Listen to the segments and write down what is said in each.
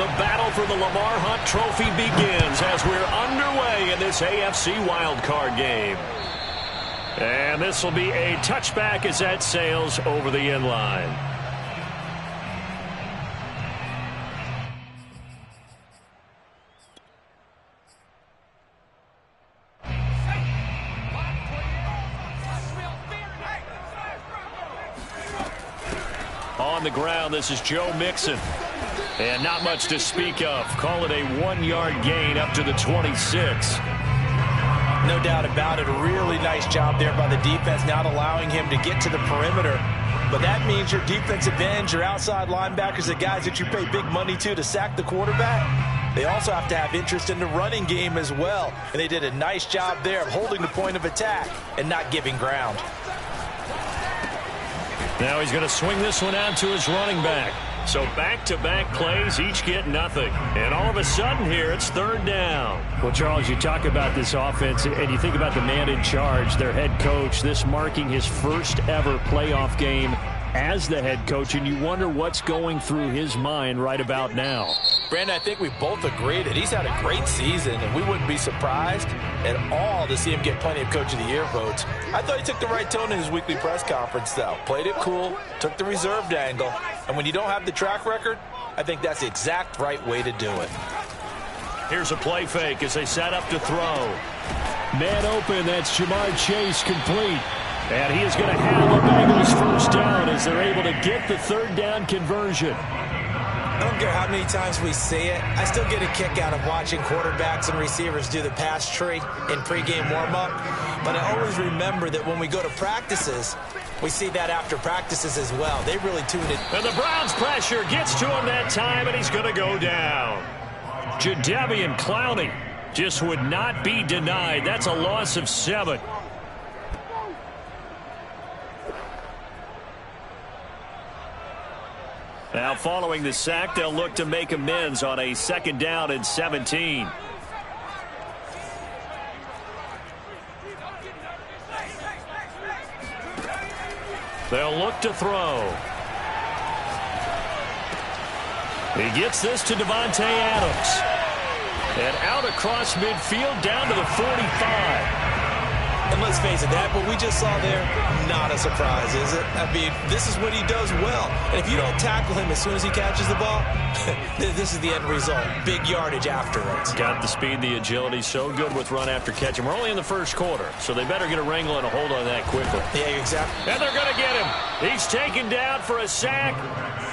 The battle for the Lamar Hunt Trophy begins as we're underway in this AFC wildcard game. And this will be a touchback as that sails over the end line. On the ground, this is Joe Mixon. And not much to speak of. Call it a 1-yard gain up to the 26. No doubt about it. A really nice job there by the defense, not allowing him to get to the perimeter. But that means your defensive ends, your outside linebackers, the guys that you pay big money to sack the quarterback, they also have to have interest in the running game as well. And they did a nice job there of holding the point of attack and not giving ground. Now he's going to swing this one out to his running back. So back-to-back plays, each get nothing. And all of a sudden here, it's third down. Well, Charles, you talk about this offense, and you think about the man in charge, their head coach, this marking his first ever playoff game as the head coach, and you wonder what's going through his mind right about now. Brandon, I think we both agree that he's had a great season, and we wouldn't be surprised at all to see him get plenty of Coach of the Year votes. I thought he took the right tone in his weekly press conference, though. Played it cool, took the reserved angle, and when you don't have the track record, I think that's the exact right way to do it. Here's a play fake as they set up to throw. Man open, that's Jamar Chase complete. And he is going to have the Bengals first down as they're able to get the third down conversion. I don't care how many times we see it. I still get a kick out of watching quarterbacks and receivers do the pass tree in pregame warm-up. But I always remember that when we go to practices, we see that after practices as well. They really tune it. And the Browns pressure gets to him that time, and he's going to go down. Jadeveon Clowney just would not be denied. That's a loss of 7. Now following the sack, they'll look to make amends on a 2nd down and 17. They'll look to throw. He gets this to Davante Adams. And out across midfield down to the 45. And let's face it, that what we just saw there, not a surprise, is it? I mean, this is what he does well. And if you don't tackle him as soon as he catches the ball, this is the end result. Big yardage afterwards. Got the speed, the agility, so good with run after catch. And we're only in the first quarter, so they better get a wrangle and a hold on that quickly. Yeah, exactly. And they're going to get him. He's taken down for a sack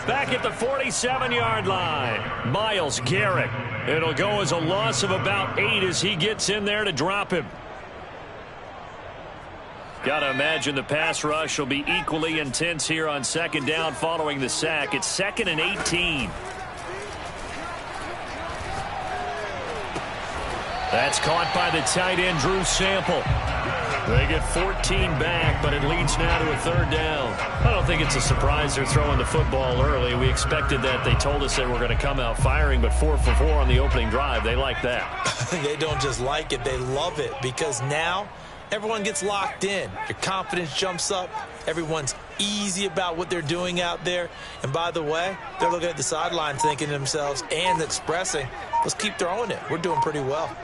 back at the 47-yard line. Myles Garrett. It'll go as a loss of about 8 as he gets in there to drop him. Got to imagine the pass rush will be equally intense here on 2nd down following the sack. It's 2nd and 18. That's caught by the tight end, Drew Sample. They get 14 back, but it leads now to a 3rd down. I don't think it's a surprise they're throwing the football early. We expected that. They told us they were going to come out firing, but 4 for 4 on the opening drive. They like that. They don't just like it, they love it, because now everyone gets locked in. Your confidence jumps up. Everyone's easy about what they're doing out there. And by the way, they're looking at the sideline thinking to themselves and expressing, let's keep throwing it. We're doing pretty well.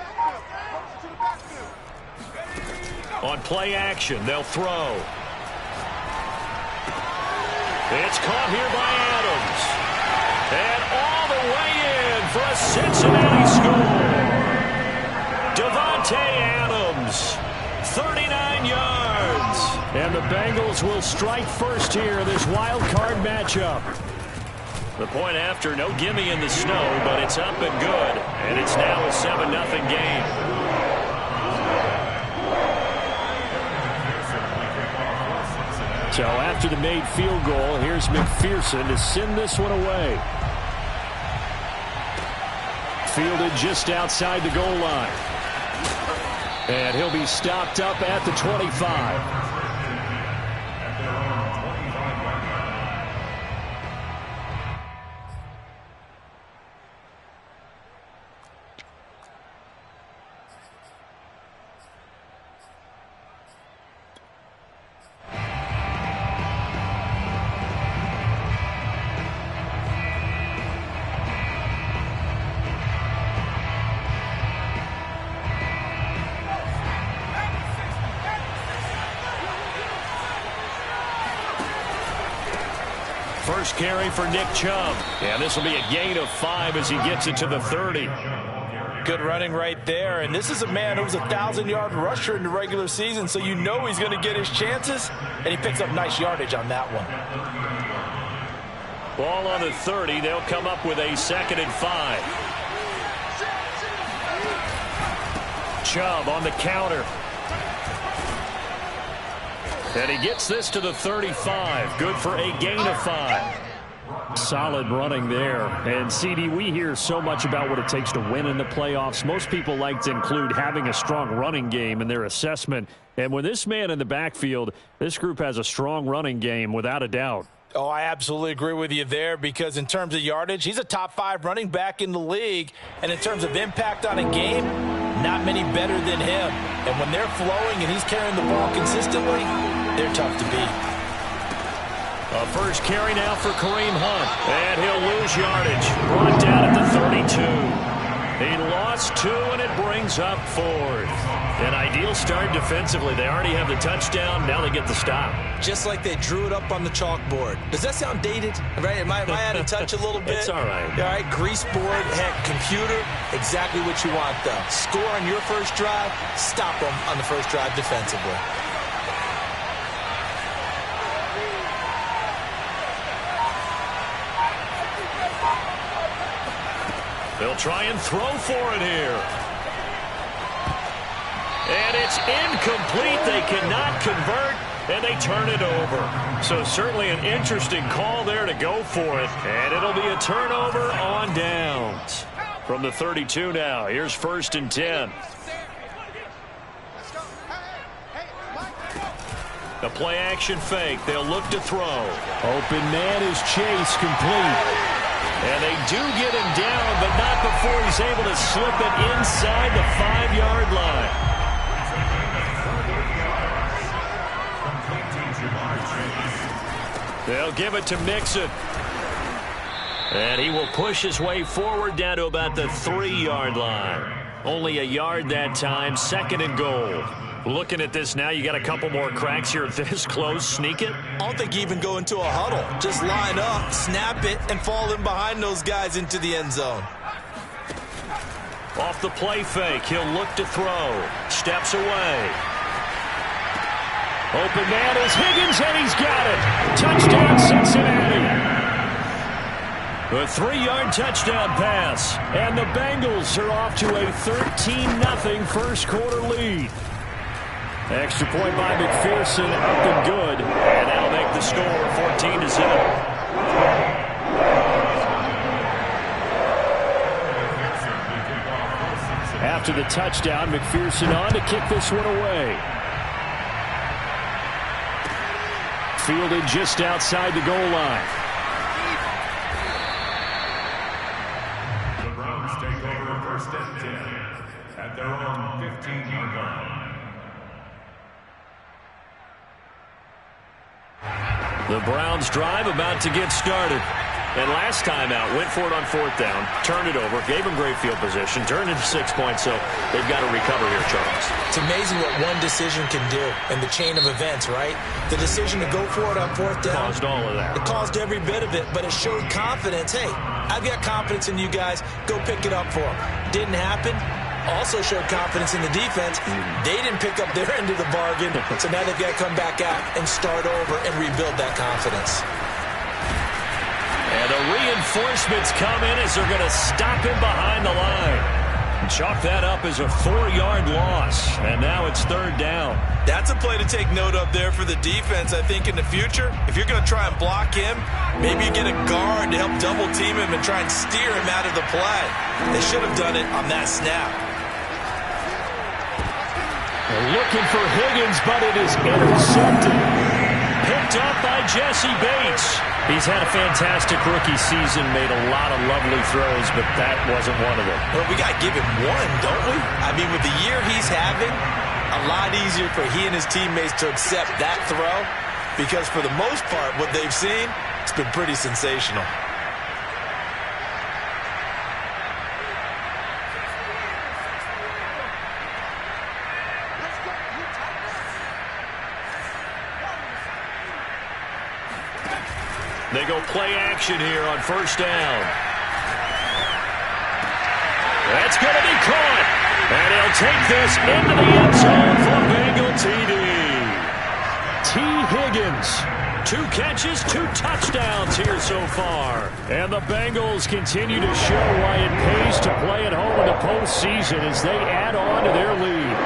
On play action, they'll throw. It's caught here by Adams. And all the way in for a Cincinnati score. Davante Adams. 39 yards. And the Bengals will strike first here in this wild card matchup. The point after, no gimme in the snow, but it's up and good. And it's now a 7-0 game. So after the made field goal, here's McPherson to send this one away. Fielded just outside the goal line. And he'll be stopped up at the 25. first carry for Nick Chubb. And this will be a gain of 5 as he gets it to the 30. Good running right there. And this is a man who was a 1,000-yard rusher in the regular season, so you know he's going to get his chances. And he picks up nice yardage on that one. Ball on the 30. They'll come up with a 2nd and 5. Chubb on the counter. And he gets this to the 35. Good for a gain of 5. Solid running there. And, CD, we hear so much about what it takes to win in the playoffs. Most people like to include having a strong running game in their assessment. And when this man in the backfield, this group has a strong running game without a doubt. Oh, I absolutely agree with you there, because in terms of yardage, he's a top 5 running back in the league. And in terms of impact on a game, not many better than him. And when they're flowing and he's carrying the ball consistently, they're tough to beat. A first carry now for Kareem Hunt. And he'll lose yardage. Brought down at the 32. He lost 2, and it brings up 4th. An ideal start defensively. They already have the touchdown. Now they get the stop. Just like they drew it up on the chalkboard. Does that sound dated? Right? Am I out of touch a little bit? It's all right. All right, grease board, heck, computer, exactly what you want, though. Score on your first drive, stop them on the first drive defensively. They'll try and throw for it here. And it's incomplete. They cannot convert, and they turn it over. So certainly an interesting call there to go for it. And it'll be a turnover on downs. From the 32 now, here's 1st and 10. A play-action fake. They'll look to throw. Open man is Chase, complete. And they do get him down, but not before he's able to slip it inside the 5-yard line. They'll give it to Mixon. And he will push his way forward down to about the 3-yard line. Only a yard that time, 2nd and goal. Looking at this now, you got a couple more cracks here this close. Sneak it? I don't think you even go into a huddle. Just line up, snap it, and fall in behind those guys into the end zone. Off the play fake, he'll look to throw. Steps away. Open man is Higgins, and he's got it. Touchdown, Cincinnati. A 3-yard touchdown pass. And the Bengals are off to a 13-0 first quarter lead. Extra point by McPherson, up and good. And that'll make the score 14-0. After the touchdown, McPherson on to kick this one away. Fielded just outside the goal line. The Browns take over 1st and 10 at their own 15-yard line. The Browns drive about to get started. And last time out, went for it on 4th down, turned it over, gave them great field position, turned into 6 points, so they've got to recover here, Charles. It's amazing what one decision can do in the chain of events, right? The decision to go for it on 4th down. Caused all of that. It caused every bit of it, but it showed confidence. Hey, I've got confidence in you guys. Go pick it up for them. Didn't happen. Also showed confidence in the defense. They didn't pick up their end of the bargain, so now they've got to come back out and start over and rebuild that confidence. And the reinforcements come in as they're going to stop him behind the line. And chalk that up as a 4-yard loss. And now it's 3rd down. That's a play to take note of there for the defense, I think, in the future. If you're going to try and block him, maybe you get a guard to help double team him and try and steer him out of the play. They should have done it on that snap. They're looking for Higgins, but it is intercepted. Picked up by Jesse Bates. He's had a fantastic rookie season, made a lot of lovely throws, but that wasn't one of them. Well, we got to give him one, don't we? I mean, with the year he's having, a lot easier for he and his teammates to accept that throw, because for the most part, what they've seen, it's been pretty sensational. They go play action here on first down. That's going to be caught. And he'll take this into the end zone for Bengal TD. T. Higgins, 2 catches, 2 touchdowns here so far. And the Bengals continue to show why it pays to play at home in the postseason as they add on to their lead.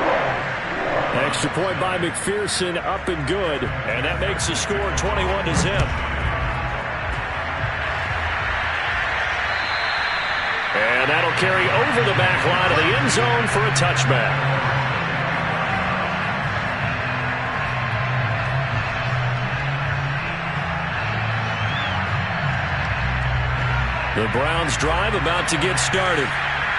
Extra point by McPherson, up and good. And that makes the score 21-0. And that'll carry over the back line of the end zone for a touchback. The Browns drive about to get started.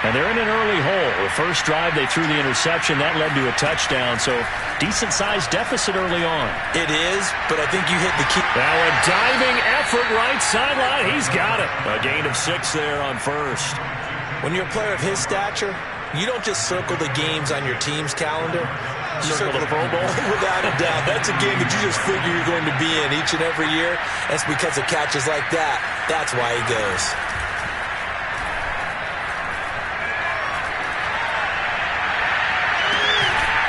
And they're in an early hole. The first drive, they threw the interception. That led to a touchdown. So decent-sized deficit early on. It is, but I think you hit the key. Now a diving effort right sideline. He's got it. A gain of 6 there on first. When you're a player of his stature, you don't just circle the games on your team's calendar. You Circle the Pro Bowl? Without a doubt. That's a game that you just figure you're going to be in each and every year. That's because of catches like that. That's why he goes.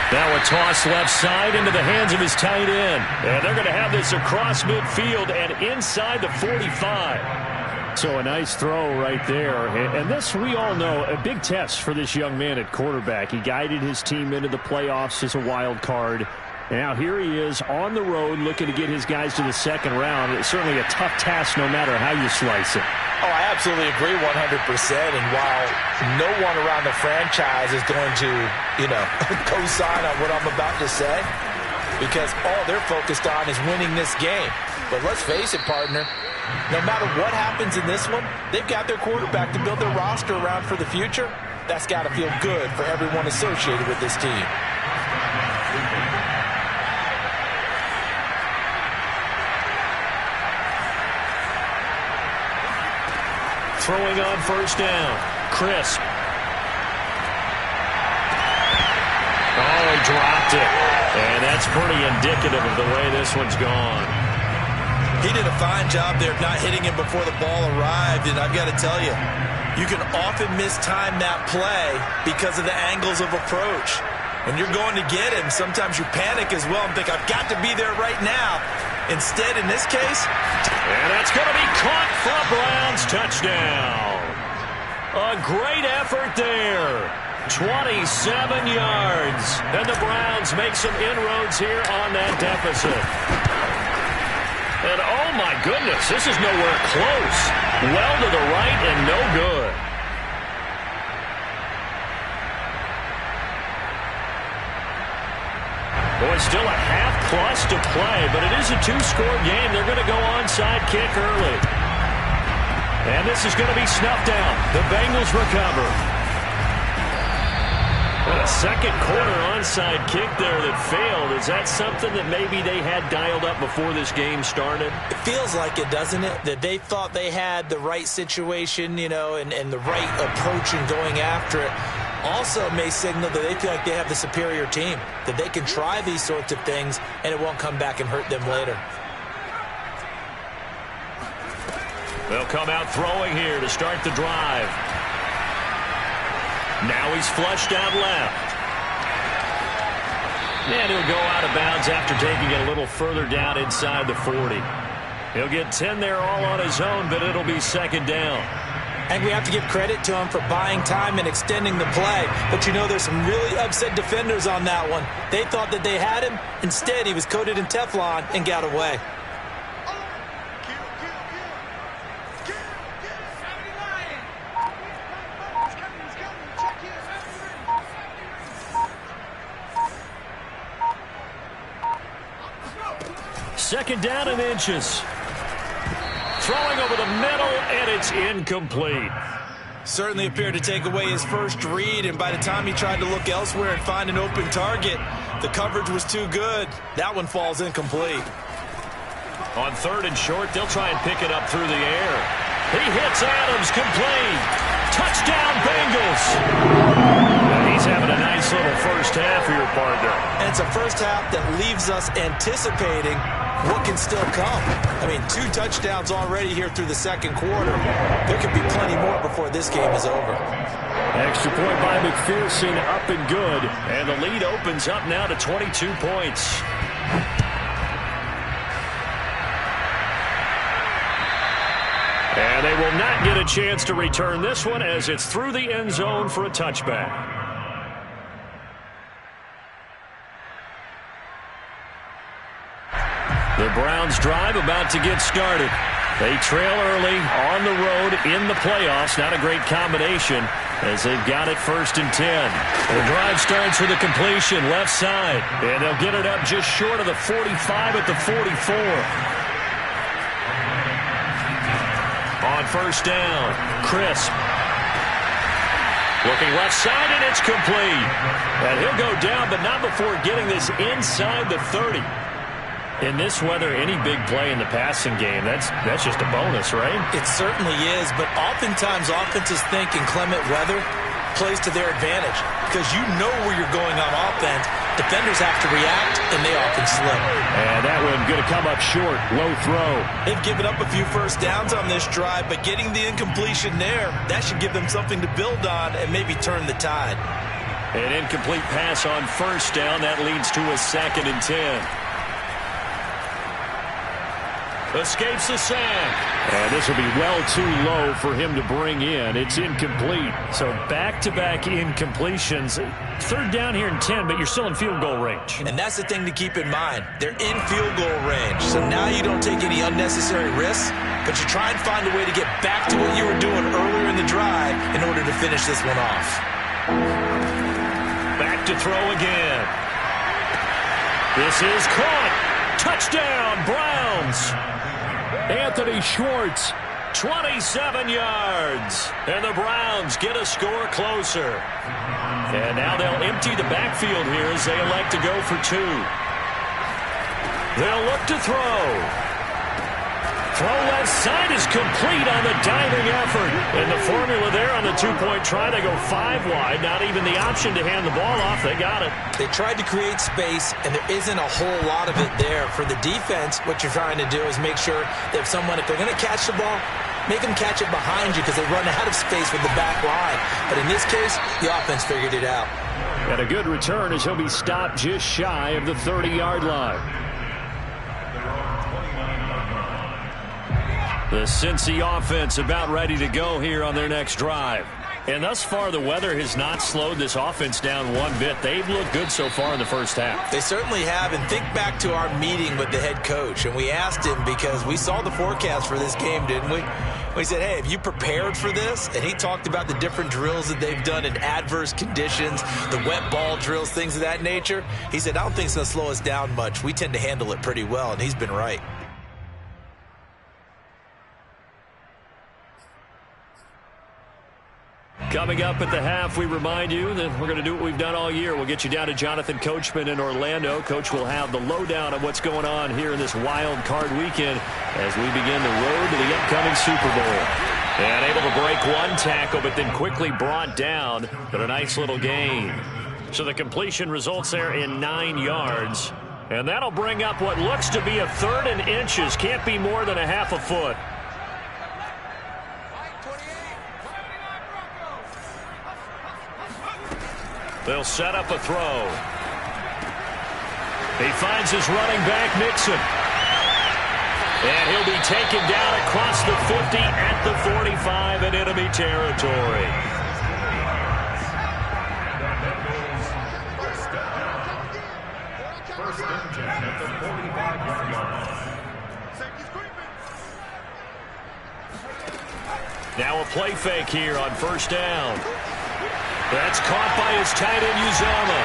Now a toss left side into the hands of his tight end. And they're going to have this across midfield and inside the 45. So a nice throw right there. And this, we all know, a big test for this young man at quarterback. He guided his team into the playoffs as a wild card. And now here he is on the road looking to get his guys to the second round. It's certainly a tough task no matter how you slice it. Oh, I absolutely agree 100%. And while no one around the franchise is going to, co-sign on what I'm about to say, because all they're focused on is winning this game. But let's face it, partner, no matter what happens in this one, they've got their quarterback to build their roster around for the future. That's got to feel good for everyone associated with this team. Throwing on first down. Crisp. Oh, he dropped it. And that's pretty indicative of the way this one's gone. He did a fine job there of not hitting him before the ball arrived. And I've got to tell you, you can often mistime that play because of the angles of approach. When you're going to get him, sometimes you panic as well and think, I've got to be there right now. Instead, in this case, and that's going to be caught for a Browns touchdown. A great effort there. 27 yards. And the Browns make some inroads here on that deficit. And oh my goodness, this is nowhere close. Well to the right and no good. Boy, still a half plus to play, but it is a 2-score game. They're going to go onside kick early. And this is going to be snuffed out. The Bengals recover. And a second quarter onside kick there that failed. Is that something that maybe they had dialed up before this game started? it feels like it, doesn't it? That they thought they had the right situation, and the right approach in going after it. Also may signal that they feel like they have the superior team, that they can try these sorts of things and it won't come back and hurt them later. They'll come out throwing here to start the drive. Now he's flushed out left. And he'll go out of bounds after taking it a little further down inside the 40. He'll get 10 there all on his own, but it'll be second down. And we have to give credit to him for buying time and extending the play. But there's some really upset defenders on that one. They thought that they had him. Instead, he was coated in Teflon and got away. Second down and inches. Throwing over the middle, and it's incomplete. Certainly appeared to take away his first read, and by the time he tried to look elsewhere and find an open target, the coverage was too good. That one falls incomplete. On third and short, they'll try and pick it up through the air. He hits Adams, complete. Touchdown, Bengals. And he's having a nice little first half here, partner. And it's a first half that leaves us anticipating what can still come. I mean, 2 touchdowns already here through the second quarter. There could be plenty more before this game is over. Extra point by McPherson, up and good. And the lead opens up now to 22 points. And they will not get a chance to return this one as it's through the end zone for a touchback. The Browns drive about to get started. They trail early on the road in the playoffs. Not a great combination as they've got it 1st and 10. The drive starts with a completion left side. And they'll get it up just short of the 45 at the 44. On 1st down, Crisp. Looking left side, and it's complete. And he'll go down, but not before getting this inside the 30. In this weather, any big play in the passing game, that's just a bonus, right? It certainly is, but oftentimes offenses think inclement weather plays to their advantage because you know where you're going on offense. Defenders have to react, and they often slip. And that one going to come up short, low throw. They've given up a few first downs on this drive, but getting the incompletion there, that should give them something to build on and maybe turn the tide. An incomplete pass on 1st down. That leads to a 2nd and 10. Escapes the sack. And this will be well too low for him to bring in. It's incomplete. So back-to-back incompletions. 3rd down here and 10, but you're still in field goal range. And that's the thing to keep in mind. They're in field goal range. So now you don't take any unnecessary risks, but you try and find a way to get back to what you were doing earlier in the drive in order to finish this one off. Back to throw again. This is caught. Touchdown, Browns. Anthony Schwartz, 27 yards. And the Browns get a score closer. And now they'll empty the backfield here as they elect to go for 2. They'll look to throw. Throw left side is complete on the diving effort. And the formula there on the 2-point try, they go 5 wide. Not even the option to hand the ball off. They got it. They tried to create space, and there isn't a whole lot of it there. For the defense, what you're trying to do is make sure that if they're going to catch the ball, make them catch it behind you because they run out of space with the back line. But in this case, the offense figured it out. And a good return as he'll be stopped just shy of the 30-yard line. The Cincy offense about ready to go here on their next drive. And thus far, the weather has not slowed this offense down one bit. They've looked good so far in the first half. They certainly have. And think back to our meeting with the head coach. And we asked him because we saw the forecast for this game, didn't we? We said, hey, have you prepared for this? And he talked about the different drills that they've done in adverse conditions, the wet ball drills, things of that nature. He said, I don't think it's going to slow us down much. We tend to handle it pretty well. And he's been right. Coming up at the half, we remind you that we're going to do what we've done all year. We'll get you down to Jonathan Coachman in Orlando. Coach will have the lowdown of what's going on here in this wild card weekend as we begin the road to the upcoming Super Bowl. And able to break one tackle, but then quickly brought down. But a nice little gain. So the completion results there in 9 yards. And that'll bring up what looks to be a 3rd and inches. Can't be more than a half a foot. They'll set up a throw. He finds his running back, Mixon. And he'll be taken down across the 50 at the 45 in enemy territory. First and 10 at the 45-yard line. Now a play fake here on 1st down. That's caught by his tight end, Uzama.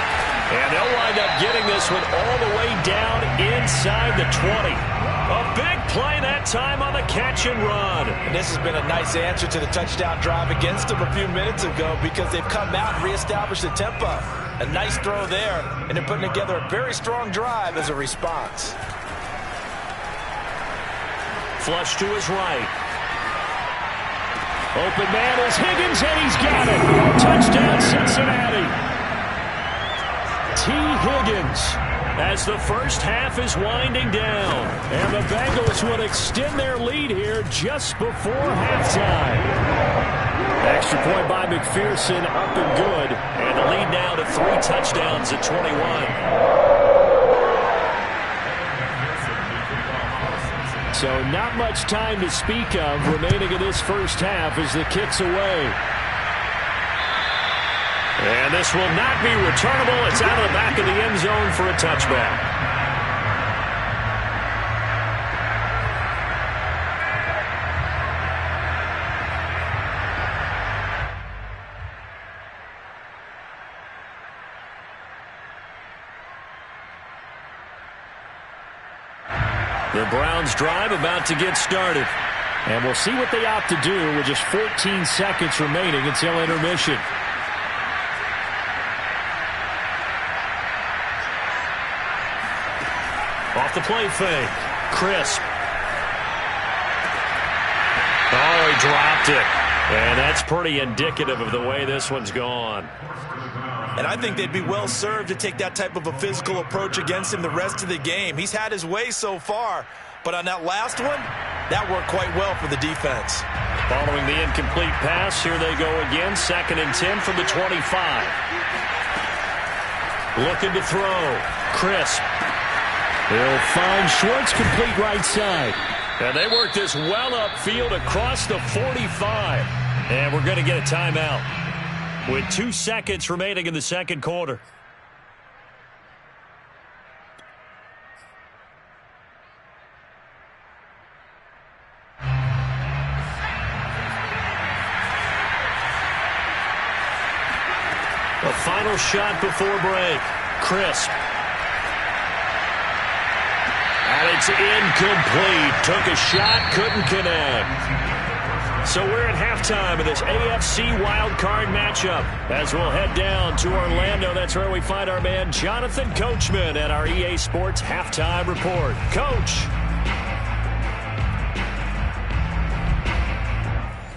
And they'll wind up getting this one all the way down inside the 20. A big play that time on the catch and run. And this has been a nice answer to the touchdown drive against them a few minutes ago because they've come out and reestablished the tempo. A nice throw there, and they're putting together a very strong drive as a response. Flush to his right. Open man is Higgins, and he's got it. Touchdown, Cincinnati. T. Higgins as the first half is winding down. And the Bengals will extend their lead here just before halftime. Extra point by McPherson, up and good. And the lead now to 3 touchdowns at 21. So not much time to speak of remaining in this first half as the kick's away. And this will not be returnable. It's out of the back of the end zone for a touchback. The Browns drive about to get started. And we'll see what they opt to do with just 14 seconds remaining until intermission. Off the play fake. Crisp. Oh, he dropped it. And that's pretty indicative of the way this one's gone. And I think they'd be well served to take that type of a physical approach against him the rest of the game. He's had his way so far, but on that last one, that worked quite well for the defense. Following the incomplete pass, here they go again. 2nd and 10 from the 25. Looking to throw. Crisp. They'll find Schwartz complete right side. And they work this well upfield across the 45. And we're going to get a timeout with 2 seconds remaining in the second quarter. A final shot before break. Crisp. And it's incomplete. Took a shot, couldn't connect. So we're at halftime of this AFC wildcard matchup as we'll head down to Orlando. That's where we find our man Jonathan Coachman at our EA Sports Halftime Report. Coach.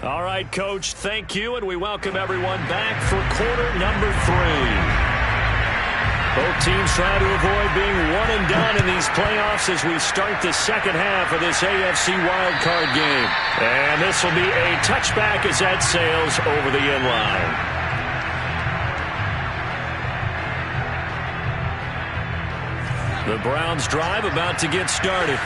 All right, Coach, thank you, and we welcome everyone back for quarter number 3. Both teams trying to avoid being one and done in these playoffs as we start the second half of this AFC wildcard game. And this will be a touchback as that sails over the end line. The Browns drive about to get started.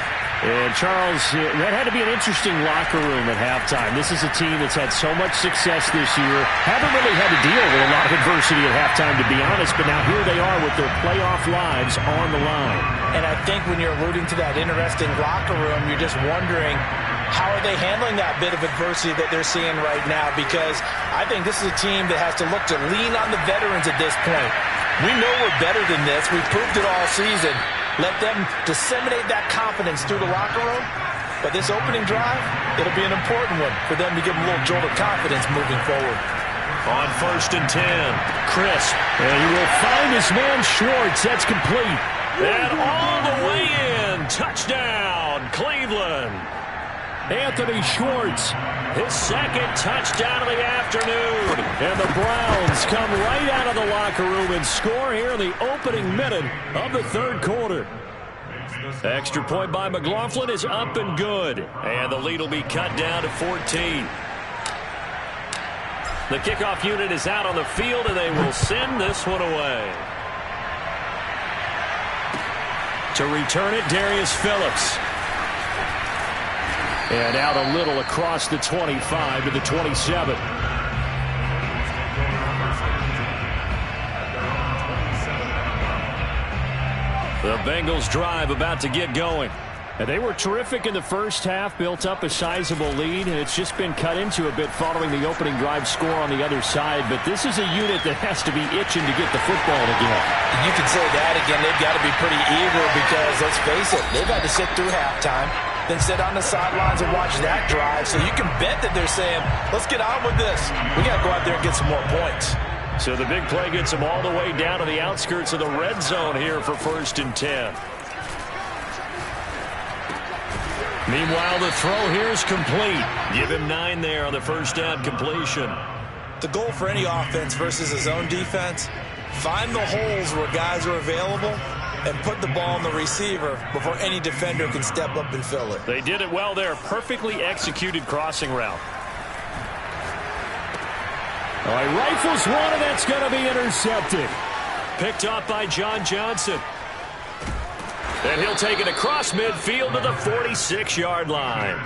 And, Charles, that had to be an interesting locker room at halftime. This is a team that's had so much success this year. Haven't really had to deal with a lot of adversity at halftime, to be honest. But now here they are with their playoff lives on the line. And I think when you're alluding to that interesting locker room, you're just wondering, how are they handling that bit of adversity that they're seeing right now? Because I think this is a team that has to look to lean on the veterans at this point. We know we're better than this. We've proved it all season. Let them disseminate that confidence through the locker room. But this opening drive, it'll be an important one for them to give them a little jolt of confidence moving forward. On 1st and 10, Crisp. And he will find his man Schwartz. That's complete. And all the way in. Touchdown, Cleveland. Anthony Schwartz. His 2nd touchdown of the afternoon. And the Browns come right out of the locker room and score here in the opening minute of the third quarter. Extra point by McLaughlin is up and good. And the lead will be cut down to 14. The kickoff unit is out on the field, and they will send this one away. To return it, Darius Phillips. And out a little across the 25 to the 27. The Bengals drive about to get going. And they were terrific in the first half, built up a sizable lead, and it's just been cut into a bit following the opening drive score on the other side. But this is a unit that has to be itching to get the football again. You can say that again. They've got to be pretty eager because, let's face it, they've had to sit through halftime, then sit on the sidelines and watch that drive. So you can bet that they're saying, let's get on with this. We got to go out there and get some more points. So the big play gets them all the way down to the outskirts of the red zone here for 1st and 10. Meanwhile, the throw here is complete. Give him 9 there on the first down completion. The goal for any offense versus a zone defense, find the holes where guys are available and put the ball on the receiver before any defender can step up and fill it. They did it well there. Perfectly executed crossing route. All right, rifles one, and that's going to be intercepted. Picked up by John Johnson. And he'll take it across midfield to the 46-yard line.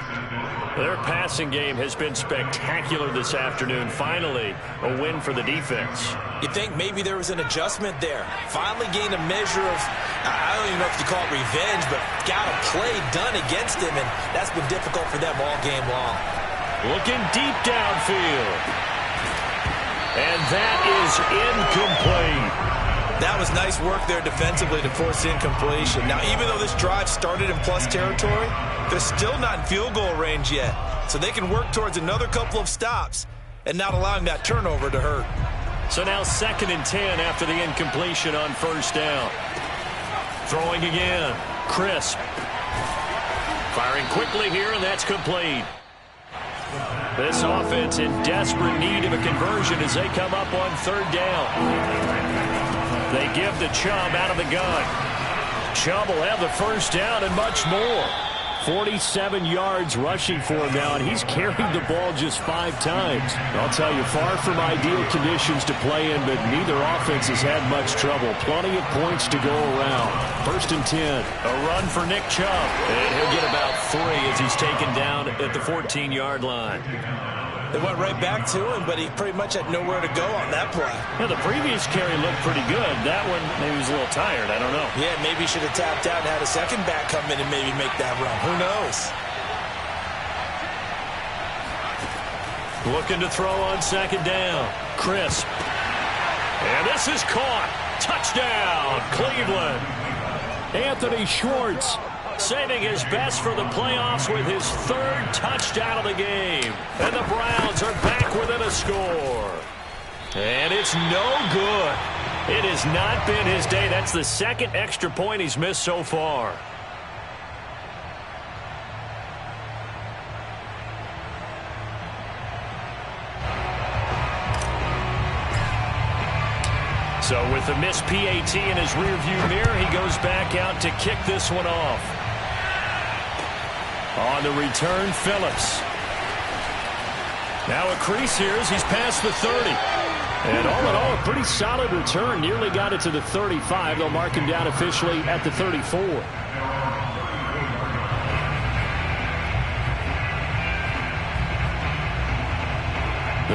Their passing game has been spectacular this afternoon. Finally, a win for the defense. You think maybe there was an adjustment there. Finally gained a measure of, I don't even know if you call it revenge, but got a play done against him, and that's been difficult for them all game long. Looking deep downfield. And that is incomplete. That was nice work there defensively to force incompletion. Now, even though this drive started in plus territory, they're still not in field goal range yet. So they can work towards another couple of stops and not allowing that turnover to hurt. So now 2nd and 10 after the incompletion on first down. Throwing again. Crisp. Firing quickly here, and that's complete. This offense in desperate need of a conversion as they come up on 3rd down. They give to Chubb out of the gun. Chubb will have the first down and much more. 47 yards rushing for him now, and he's carried the ball just 5 times. I'll tell you, far from ideal conditions to play in, but neither offense has had much trouble. Plenty of points to go around. 1st and 10. A run for Nick Chubb. And he'll get about 3 as he's taken down at the 14-yard line. They went right back to him, but he pretty much had nowhere to go on that play. Yeah, the previous carry looked pretty good. That one, maybe he was a little tired. I don't know. Yeah, maybe he should have tapped out and had a second back come in and maybe make that run. Who knows? Looking to throw on 2nd down. Crisp. And this is caught. Touchdown, Cleveland. Anthony Schwartz saving his best for the playoffs with his 3rd touchdown of the game. And the Browns are back within a score. And it's no good. It has not been his day. That's the 2nd extra point he's missed so far. So with the missed PAT in his rearview mirror, he goes back out to kick this one off. On the return, Phillips. Now a crease here as he's past the 30. And all in all, a pretty solid return. Nearly got it to the 35. They'll mark him down officially at the 34.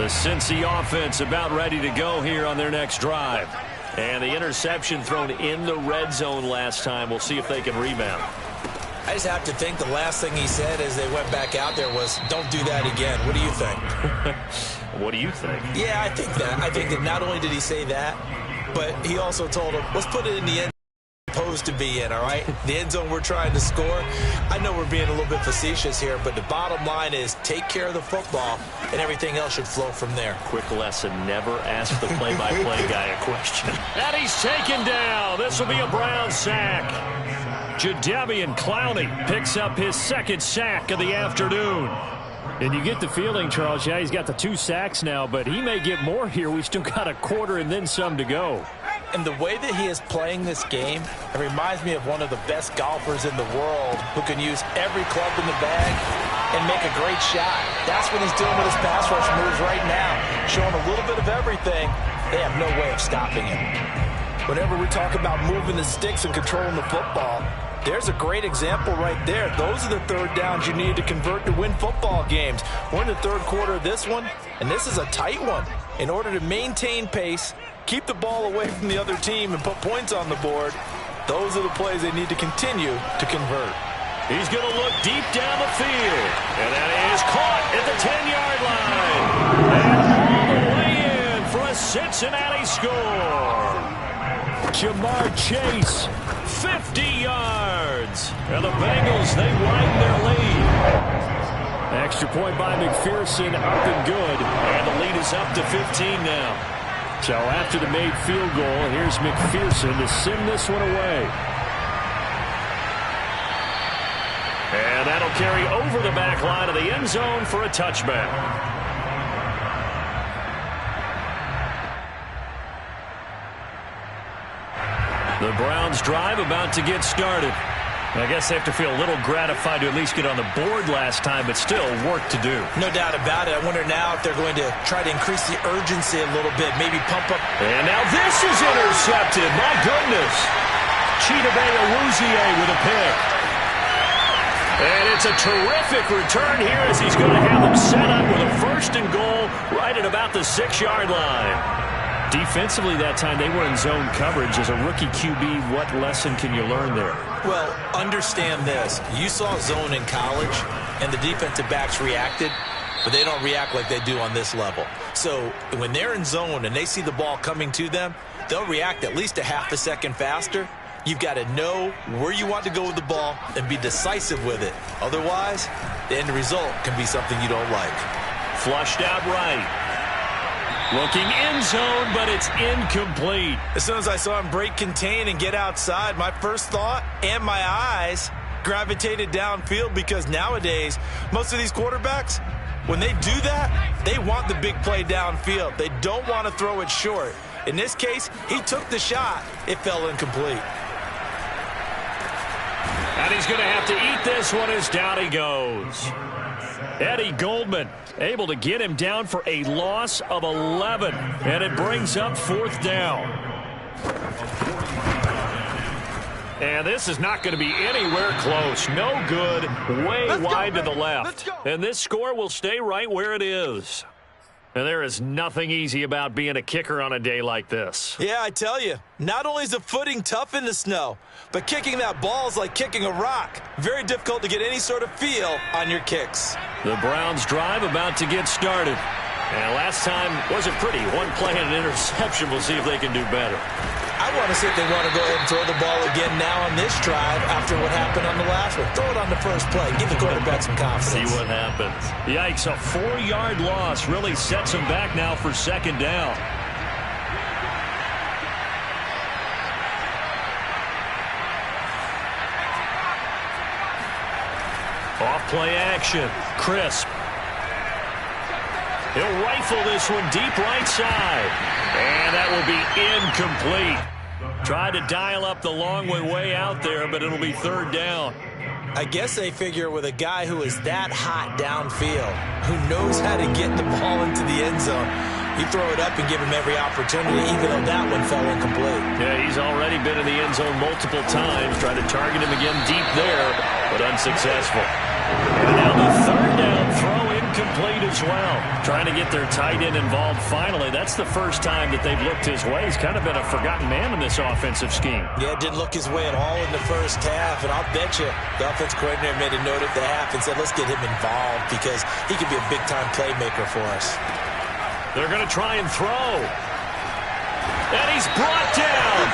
The Cincy offense about ready to go here on their next drive. And the interception thrown in the red zone last time. We'll see if they can rebound. I just have to think the last thing he said as they went back out there was, don't do that again. What do you think? What do you think? Yeah, I think that. I think that not only did he say that, but he also told him, let's put it in the end supposed to be in, all right? The end zone we're trying to score. I know we're being a little bit facetious here, but the bottom line is take care of the football, and everything else should flow from there. Quick lesson, never ask the play-by-play guy a question. And he's taken down. This will be a Brown sack. Jadeveon Clowney picks up his 2nd sack of the afternoon. And you get the feeling, Charles, yeah, he's got the 2 sacks now, but he may get more here. We've still got a quarter and then some to go. And the way that he is playing this game, it reminds me of one of the best golfers in the world who can use every club in the bag and make a great shot. That's what he's doing with his pass rush moves right now, showing a little bit of everything. They have no way of stopping him. Whenever we talk about moving the sticks and controlling the football, there's a great example right there. Those are the 3rd downs you need to convert to win football games. We're in the 3rd quarter of this one, and this is a tight one. In order to maintain pace, keep the ball away from the other team, and put points on the board, those are the plays they need to continue to convert. He's going to look deep down the field. And that is caught at the 10-yard line. And all the way in for a Cincinnati score. Jamar Chase. 50 yards. And the Bengals, they widen their lead. Extra point by McPherson, up and good. And the lead is up to 15 now. So after the made field goal, here's McPherson to send this one away. And that'll carry over the back line of the end zone for a touchback. The Browns drive about to get started. I guess they have to feel a little gratified to at least get on the board last time, but still work to do. No doubt about it. I wonder now if they're going to try to increase the urgency a little bit, maybe pump up. And now this is intercepted. My goodness. Chidobe Awuzie with a pick. And it's a terrific return here as he's going to have them set up with a 1st and goal right at about the 6-yard line. Defensively that time, they were in zone coverage. As a rookie QB, what lesson can you learn there? Well, understand this. You saw zone in college, and the defensive backs reacted, but they don't react like they do on this level. So when they're in zone and they see the ball coming to them, they'll react at least a half a second faster. You've got to know where you want to go with the ball and be decisive with it. Otherwise, the end result can be something you don't like. Flushed out right. Looking in zone, but it's incomplete. As soon as I saw him break contain and get outside, my first thought and my eyes gravitated downfield, because nowadays, most of these quarterbacks, when they do that, they want the big play downfield. They don't want to throw it short. In this case, he took the shot. It fell incomplete. And he's going to have to eat this one as down he goes. Eddie Goldman able to get him down for a loss of 11. And it brings up 4th down. And this is not going to be anywhere close. No good. Way wide to the left. And this score will stay right where it is. And there is nothing easy about being a kicker on a day like this. Yeah, I tell you, not only is the footing tough in the snow, but kicking that ball is like kicking a rock. Very difficult to get any sort of feel on your kicks. The Browns drive about to get started. And last time wasn't pretty. 1 play and an interception. We'll see if they can do better. I want to see if they want to go ahead and throw the ball again now on this drive after what happened on the last one. Throw it on the first play. Give the quarterback some confidence. See what happens. Yikes, a 4-yard loss really sets them back now for 2nd down. Off play action. Crisp. He'll rifle this one deep right side. And that will be incomplete. Tried to dial up the long way out there, but it'll be 3rd down. I guess they figure with a guy who is that hot downfield, who knows how to get the ball into the end zone, you throw it up and give him every opportunity, even though that one fell incomplete. Yeah, he's already been in the end zone multiple times. Tried to target him again deep there, but unsuccessful. And now the 3rd down throw incomplete as well. Trying to get their tight end involved finally. That's the first time that they've looked his way. He's kind of been a forgotten man in this offensive scheme. Yeah, didn't look his way at all in the first half, and I'll bet you the offensive coordinator made a note at the half and said, let's get him involved because he could be a big-time playmaker for us. They're going to try and throw. And he's brought down.